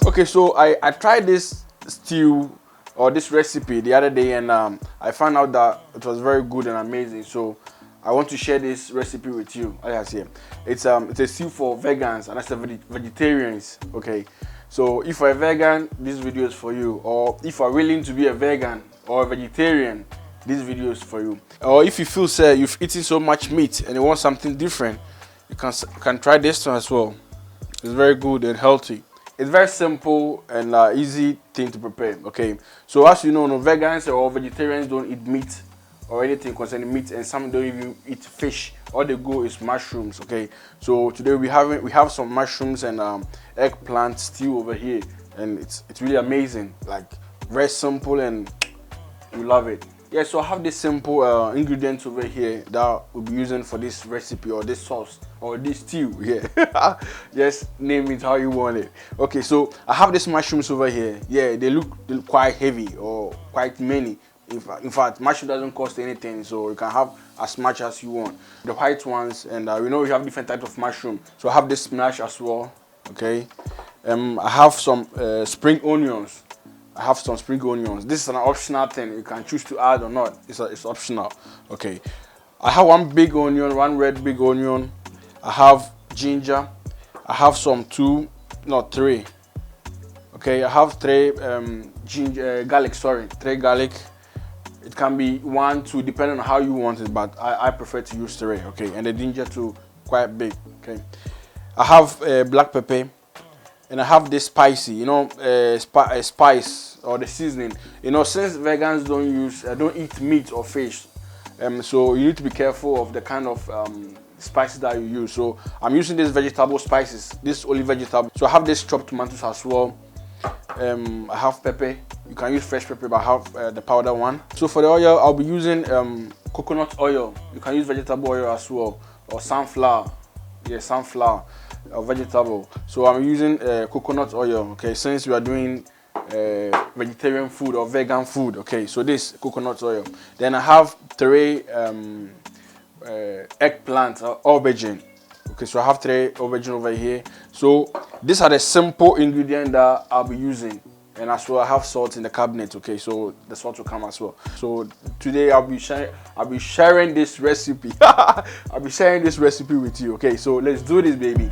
Okay, so I tried this stew or this recipe the other day, and I found out that it was very good and amazing. So I want to share this recipe with you. It's a stew for vegans and that's vegetarians. Okay, so if you're a vegan, this video is for you. Or if you're willing to be a vegan or a vegetarian, this video is for you. Or if you feel say you've eaten so much meat and you want something different, you can try this one as well. It's very good and healthy. It's very simple and easy thing to prepare. Okay, so as you know, no vegans or vegetarians don't eat meat or anything concerning meat, and some don't even eat fish. All they go is mushrooms. Okay, so today we have some mushrooms and eggplant stew over here, and it's really amazing. Like very simple, and you love it. Yeah, so I have this simple ingredients over here that we'll be using for this recipe or this sauce or this stew. Yeah, just name it how you want it. Okay, so I have these mushrooms over here. Yeah, they look quite heavy or quite many. In fact, mushroom doesn't cost anything, so you can have as much as you want. The white ones, and we know we have different types of mushroom. So I have this spinach as well. Okay, I have some spring onions. This is an optional thing. You can choose to add or not. It's optional. Okay. I have one red big onion. I have ginger. I have three. Okay. I have three garlic. Three garlic. It can be 1, 2, depending on how you want it, but I prefer to use 3. Okay. And the ginger too, quite big. Okay. I have black pepper. And I have this spicy, spice or the seasoning. Since vegans don't eat meat or fish, so you need to be careful of the kind of spices that you use. So I'm using these vegetable spices, this only vegetable. So I have this chopped tomatoes as well. I have pepper. You can use fresh pepper, but I have the powder one. So for the oil, I'll be using coconut oil. You can use vegetable oil as well, or sunflower. Yeah, sunflower. Vegetable. So I'm using coconut oil. Okay, since we are doing vegetarian food or vegan food. Okay, so this coconut oil. Then I have 3 eggplant or aubergine. Okay, so I have 3 aubergine over here. So these are the simple ingredients that I'll be using. And as well, I have salt in the cabinet. Okay, so the salt will come as well. So today I'll be sharing this recipe. I'll be sharing this recipe with you. Okay, so let's do this, baby.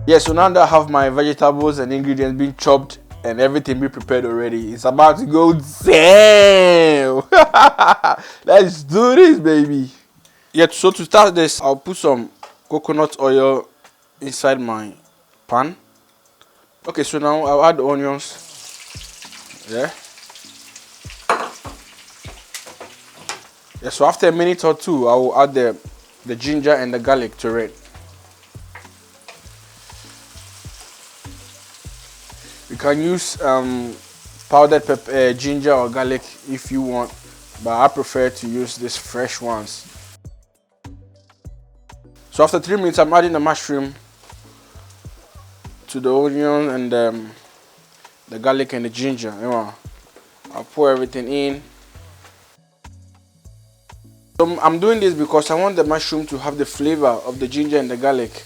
Yeah, so now that I have my vegetables and ingredients being chopped and everything being prepared already, it's about to go damn. Let's do this, baby. Yeah, so to start this, I'll put some coconut oil inside my pan. Okay, so now I'll add the onions. Yeah. Yeah, so after a minute or 2, I will add the ginger and the garlic to it. You can use powdered pepper, ginger or garlic if you want, but I prefer to use these fresh ones. So after 3 minutes, I'm adding the mushroom to the onion and the garlic and the ginger. I'll pour everything in. So I'm doing this because I want the mushroom to have the flavor of the ginger and the garlic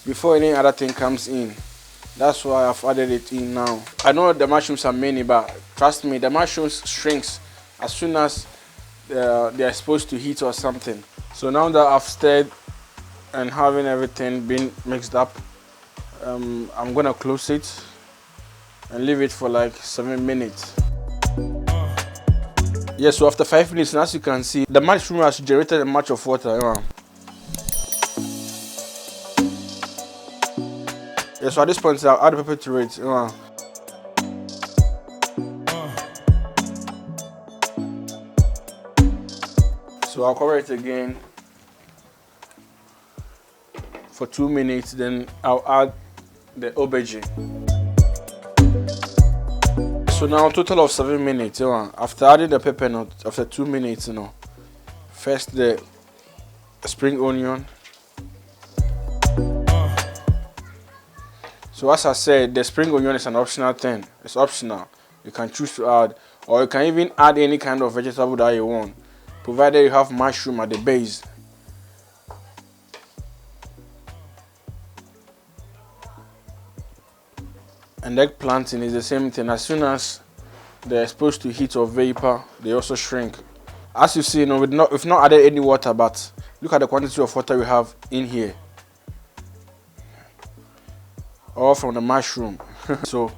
before any other thing comes in. That's why I've added it in now. I know the mushrooms are many, but trust me, the mushrooms shrinks as soon as they are exposed to heat or something. So now that I've stirred and having everything been mixed up, I'm gonna close it and leave it for like 7 minutes. Yeah, so after 5 minutes, and as you can see, the mushroom has generated a much of water. Yeah, so at this point, I'll add the pepper to it. So I'll cover it again for 2 minutes, then I'll add the aubergine. So now total of 7 minutes. After adding the pepper nut, after 2 minutes, first the spring onion. So as I said, the spring onion is an optional thing. It's optional. You can choose to add, or you can even add any kind of vegetable that you want, provided you have mushroom at the base. And eggplanting is the same thing. As soon as they're exposed to heat or vapor, they also shrink. As you see, we've not added any water, but look at the quantity of water we have in here, all from the mushroom. So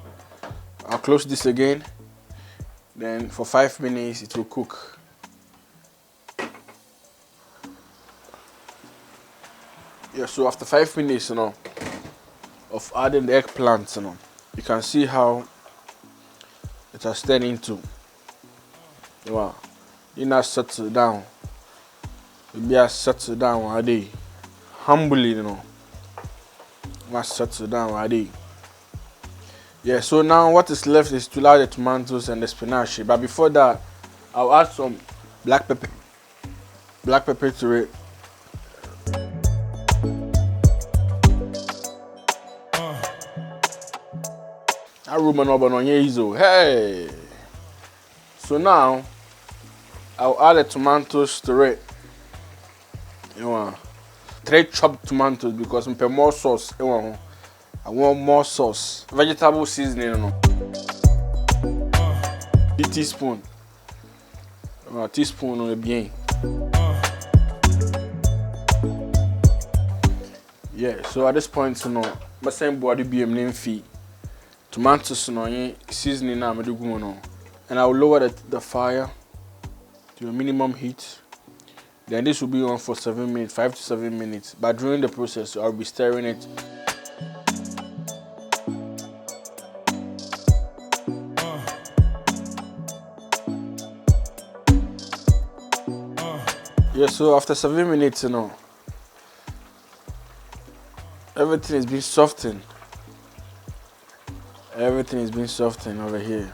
I'll close this again, then for 5 minutes it will cook. Yeah, so after 5 minutes of adding the eggplant, you can see how it has turned into. Wow, you now settle down. Maybe I settle down one day, humbly, must settle down one day. Yeah, so now what is left is to add the tomatoes and the spinach. But before that, I'll add some black pepper to it. Hey! So now I'll add the tomatoes to it. 3 chopped tomatoes because I want more sauce. I want more sauce. Vegetable seasoning. 1 teaspoon. A teaspoon on bien. Yeah, so at this point, my same body be a fee. Tomatoes, seasoning now, and I will lower the fire to a minimum heat. Then this will be on for 7 minutes, 5 to 7 minutes. But during the process, I'll be stirring it. Yeah, so after 7 minutes, everything is being softened. Everything is being softened over here.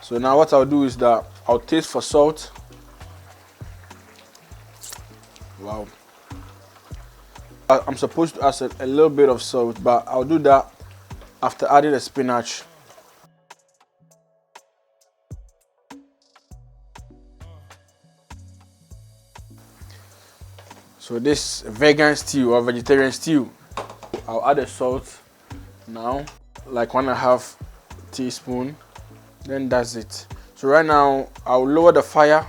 So now what I'll do is that I'll taste for salt. Wow. I'm supposed to add a little bit of salt, but I'll do that after adding the spinach. So this vegan stew or vegetarian stew, I'll add the salt now, like 1.5 teaspoon. Then that's it. So right now I'll lower the fire,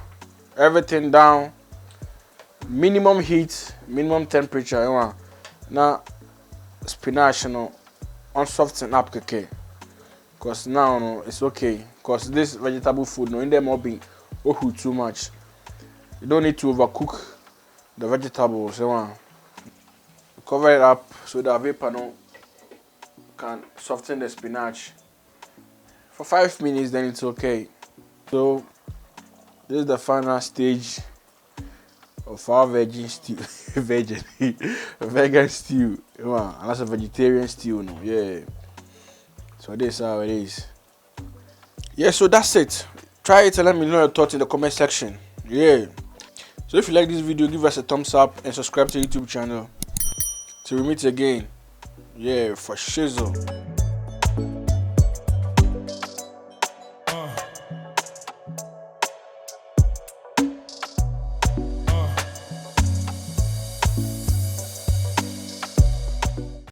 everything down, minimum heat, minimum temperature. Now spinach unsoften up because now it's okay, because this vegetable food in them will be too much. You don't need to overcook the vegetables. Cover it up so the vapor can soften the spinach for 5 minutes, then it's okay. So this is the final stage of our vegan stew. Vegan stew. And that's a vegetarian stew. Yeah. So this is how it is. Yeah, so that's it. Try it and let me know your thoughts in the comment section. Yeah. So if you like this video, give us a thumbs up and subscribe to the YouTube channel. Till we meet again. Yeah, for shizzle.